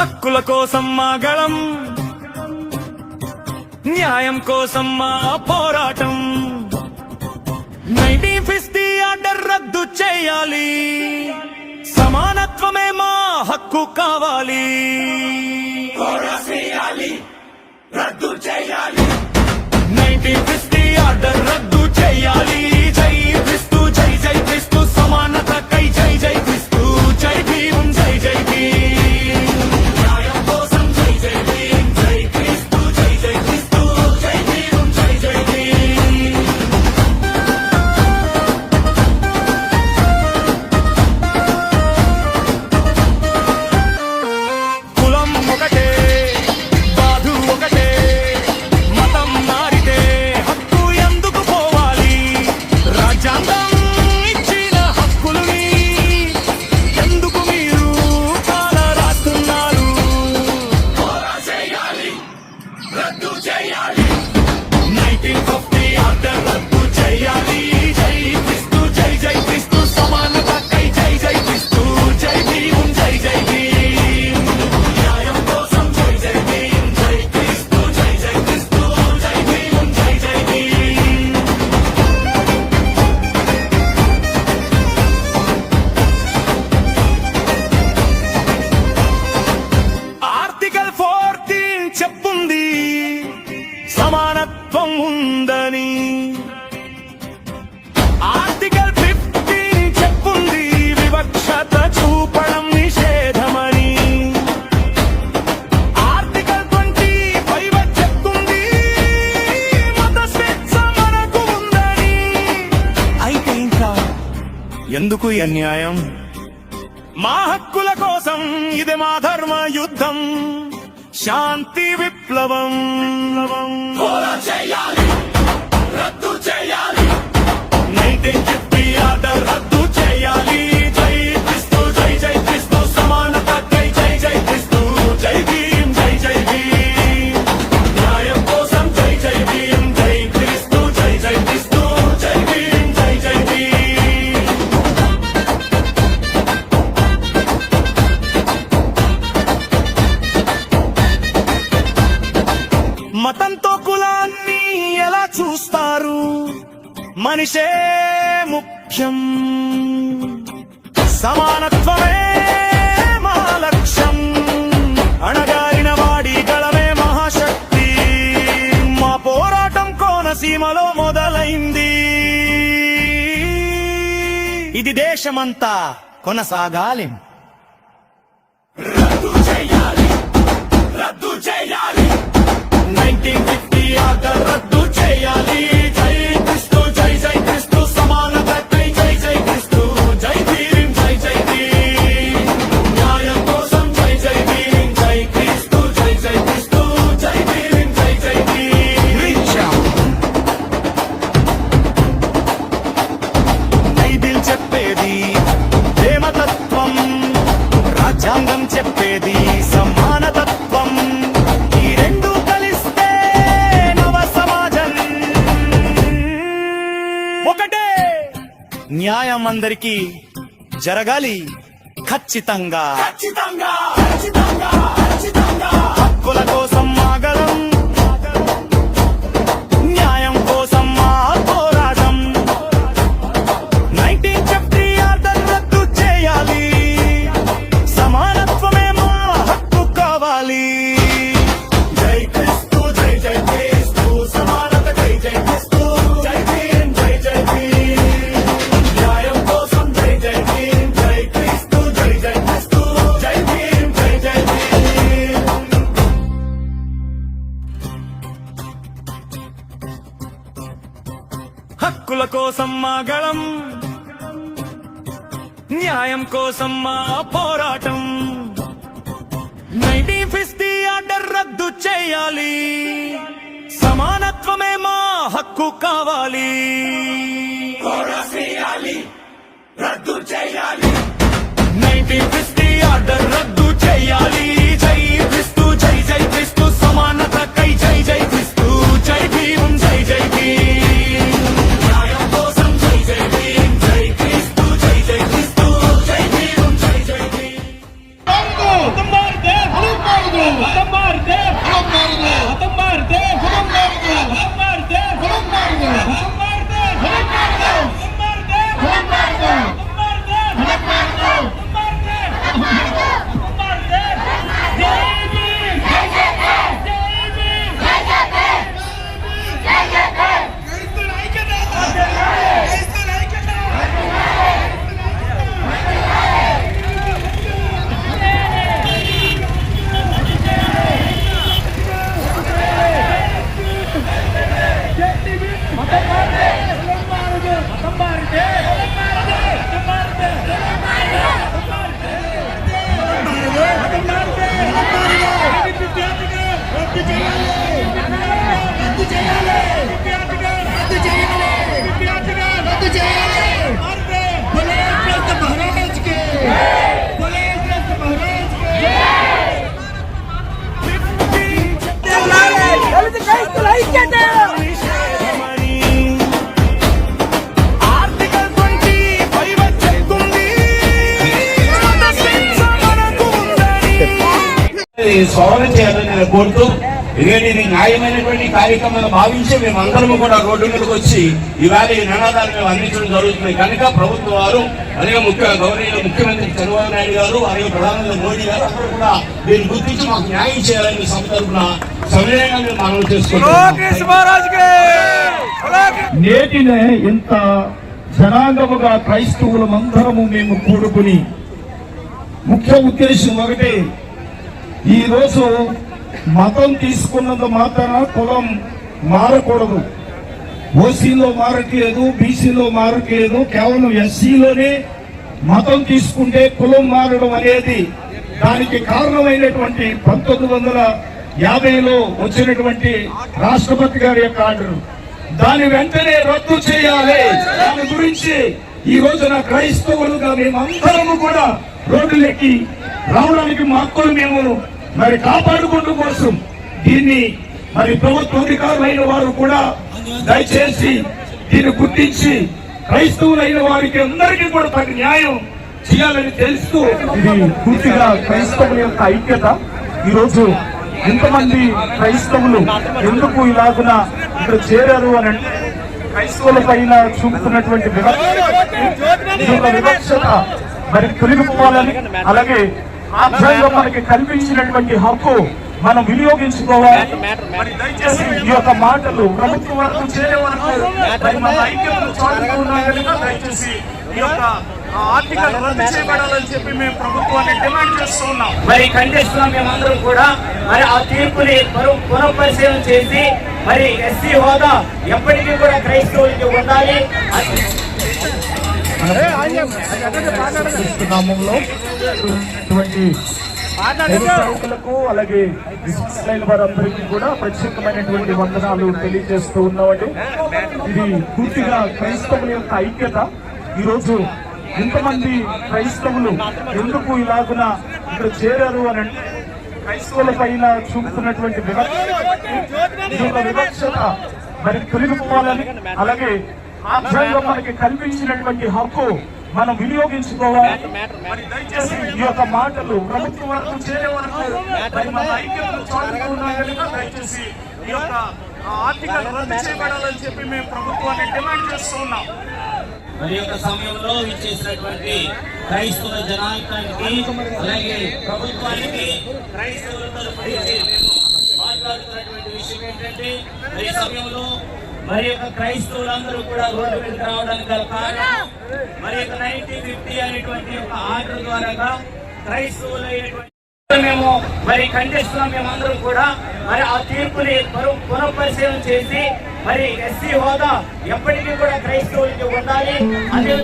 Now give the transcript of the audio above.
హక్కుల కోసం మా గళం, న్యాయం కోసం మా పోరాటం. 1950 ఆర్డర్ రద్దు చేయాలి, సమానత్వమే మా హక్కు కావాలి. రద్దు చేయాలి 1950 ఆర్డర్ రద్దు చేయాలి. జై క్రీస్తు, జై జై క్రీస్తు, సమానత కై జై జై క్రీస్తు, జై భీమ్, జై జై భీమ్. న్యాయం కోసం జై జై భీమ్, జై క్రీస్తు, జై జై క్రీస్తు, జై భీమ్, జై జై భీమ్. కులం ఒకటే, బాధు ఒకటే, మతం మారితే హక్కు ఎందుకు పోవాలి? రాజ్యాంగం ఇచ్చిన హక్కులని ఎందుకు మీరు కాల రాస్తున్నారు? రద్దు చేయాలి 1950 ఆర్డర్ రద్దు చేయాలి. జై క్రీస్తు, జై జై క్రీస్తు, సమానత కై జై జై క్రీస్తు, జై భీమ్, జై జై భీమ్. న్యాయం కోసం జై జై భీమ్, జై క్రీస్తు, జై జై క్రీస్తు, జై భీమ్, జై జై భీమ్. ఆర్టికల్ 14 చెప్పుంది సమానత్వం ఉందని. ఆర్టికల్ 15 చెప్పుంది వివక్షత చూపడం నిషేధమని. ఆర్టికల్ 25 చెప్తుంది మత స్వేచ్ఛ మనకు ఉందని. అయితే ఇంకా ఎందుకు ఈ అన్యాయం? మా హక్కుల కోసం ఇది మా ధర్మ యుద్ధం, శాంతి విప్లవం. చేయాలి, రద్దు చేయాలి 1950 ఆర్డర్ రద్దు చేయాలి. జై క్రీస్తు, జై జై క్రీస్తు, సమానత కై జై జై క్రీస్తు, జై భీమ్, జై జై భీమ్. న్యాయం కోసం జై జై భీమ్, జై క్రీస్తు, జై జై క్రీస్తు, జై భీమ్, జై జై భీమ్. మతంతో కులాన్ని ఎలా చూస్తారు? మనిషే ముఖ్యం, సమానత్వమే మా లక్ష్యం. అణగారిన వాడి గళమే మహాశక్తి. మా పోరాటం కోనసీమలో మొదలైంది, ఇది దేశమంతా కొనసాగాలి. రద్దు చేయాలి, రద్దు చేయాలి 1950 ఆర్డర్ రద్దు చేయాలి. జై క్రీస్తు, జై జై క్రీస్తు, సమానత కై జై జై క్రీస్తు, జై భీమ్, జై జై భీమ్. న్యాయం కోసం జై జై భీమ్, జై క్రీస్తు, జై జై క్రీస్తు, జై భీమ్, జై జై భీమ్. బైబిల్ చెప్పేది ప్రేమతత్వం, రాజ్యాంగం చెప్పేది సమానతత్వం. ఈ రెండు కలిస్తే నవ సమాజం ఒకటే. న్యాయం అందరికీ జరగాలి ఖచ్చితంగా. హక్కుల కోసం మాగలం, న్యాయం కోసం మా పోరాటం. 1950 ఆర్డర్ రద్దు చేయాలి, సమానత్వమే మా హక్కు కావాలి. జై క్రీస్తు, జై జై క్రీస్తు, సమానత కై జై క్రీస్తు, జై భీమ్, జై జై భీమ్. న్యాయం కోసం జై జై భీమ్, జై క్రీస్తు, జై జై క్రీస్తు, జై భీమ్, జై జై భీమ్. హక్కుల కోసం మా గళం, న్యాయం కోసం మా పోరాటం. 1950 ఆర్డర్ రద్దు చేయాలి, సమానత్వమే మా హక్కు కావాలి. రద్దు చేయాలి 1950 ఆర్డర్ రద్దు చేయాలి. జై క్రీస్తు, జై జై క్రీస్తు, సమానత కై జై జై క్రీస్తు, జై భీమ్, జై జై భీమ్. న్యాయం కోసం జై జై భీమ్, జై క్రీస్తు, జై జై క్రీస్తు, జై భీమ్, జై జై భీమ్. దీన్ని సాల్వ్ చేయాలని నేను కోరుతూ, ఎందుకంటే ఇది న్యాయమైనటువంటి కార్యక్రమాన్ని భావించి మేమందరము కూడా రోడ్డు మీదకి వచ్చి ఇవాళ ఈ నినాదాలు మేము అందించడం జరుగుతుంది. కనుక ప్రభుత్వం వారు, అలాగే గౌరవ ముఖ్యమంత్రి చంద్రబాబు నాయుడు గారు, అలాగే ప్రధానమంత్రి మోడీ గారు అందరూ కూడా దీన్ని గుర్తించి మాకు న్యాయం చేయాలని సభ తరఫున సవినయంగా మేము మనవి చేసుకుంటున్నాం. నేటినే ఇంత జనాంగముగా క్రైస్తవులమందరము మేము కూడుకుని ముఖ్య ఉద్దేశం ఒకటే, ఈ రోజు మతం తీసుకున్నంత మాత్రాన కులం మారకూడదు. ఓసీలో మారట్లేదు, బీసీలో మారట్లేదు, కేవలం ఎస్సీలోనే మతం తీసుకుంటే కులం మారడం అనేది దానికి కారణమైనటువంటి 1950లో వచ్చినటువంటి రాష్ట్రపతి గారి యొక్క ఆర్డర్. దాని వెంటనే రద్దు చేయాలి. దాని గురించి ఈ రోజున క్రైస్తవులుగా మేమందరము కూడా రోడ్డులెక్కి రావడానికి మా హక్కులు మేము మరి కాపాడుకుంటూ కోసం దీన్ని మరి ప్రభుత్వ అధికారులైన వారు కూడా దయచేసి దీన్ని గుర్తించి క్రైస్తవులైన వారికి అందరికీ కూడా తగిన న్యాయం చేయాలని తెలుస్తూ, ఇది పూర్తిగా క్రైస్తవుల యొక్క ఐక్యత. ఈరోజు ఎంతమంది క్రైస్తవులు ఎందుకు ఇలాగున ఇక్కడ చేరారు అని అంటే, క్రైస్తవుల పైన చూపుతున్నటువంటి వివక్షత మరి తొలగిపోవాలని, అలాగే రాజ్యాంగం మనకి కల్పించినటువంటి హక్కు మనం వినియోగించుకోవాలి. మరి దయచేసి ఈ యొక్క మాటలు ప్రభుత్వం వరకు చేరే వరకు మరి మన ఐక్యతను చాటుతూ ఉన్నాయి కనుక దయచేసి ఈ యొక్క ఆర్టికల్ రద్దు చేయబడాలని చెప్పి మేము ప్రభుత్వాన్ని డిమాండ్ చేస్తూ ఉన్నాం. మరి ఖండిస్తున్నాం మేమందరం కూడా. మరి ఆ తీర్పుని పునఃపరిశీలన చేసి మరి ఎస్సీ హోదా ఎప్పటికీ కూడా క్రైస్తవులకి ఉండాలి. నామంలో సైనికులకు అలాగే ఇస్రాయేల్ వారందరికీ కూడా ప్రత్యేకమైనటువంటి వందనాలు తెలియజేస్తూ ఉన్నామండి. ఇది పూర్తిగా క్రైస్తవుల యొక్క ఐక్యత. ఈరోజు ఎంతమంది క్రైస్తవులు ఎందుకు ఇలాగున ఇక్కడ చేరారు అని అంటే, క్రైస్తవుల పైన చూపుతున్నటువంటి వివక్షత మరి తొలగిపోవాలని, అలాగే రాజ్యాంగం మనకి కల్పించినటువంటి హక్కు మనం వినియోగించుకోవాలి. మరి దయచేసి ఈ యొక్క మాటలు ప్రభుత్వం వరకు చేరే వరకు మరి మన ఐక్యతను చాటుతూ ఉన్నాయి కనుక దయచేసి ఈ యొక్క ఆర్టికల్ రద్దు చేయబడాలని చెప్పి మేము ప్రభుత్వాన్ని డిమాండ్ చేస్తూ ఉన్నాం. మరి యొక్క సమయంలో ఇచ్చేసినటువంటి క్రైస్తవ జనాంగానికి అలాగే ప్రభుత్వానికి క్రైస్తవుల తరఫున మేము మాట్లాడుతున్నటువంటి విషయం ఏంటంటే, ఈ సమయంలో మరి యొక్క క్రైస్తవులందరూ కూడా రోడ్డు మీదకి రావడానికి గల కారణం మరి యొక్క 1950 అనేటువంటి ఒక ఆర్డర్ ద్వారా క్రైస్తవులైనటువంటి మేము మరి ఖండిస్తున్నాం మేమందరం కూడా. మరి ఆ తీర్పుని పునఃపరిశీలన చేసి మరి ఎస్సీ హోదా ఎప్పటికీ కూడా క్రైస్తవులకి ఉండాలి. అదే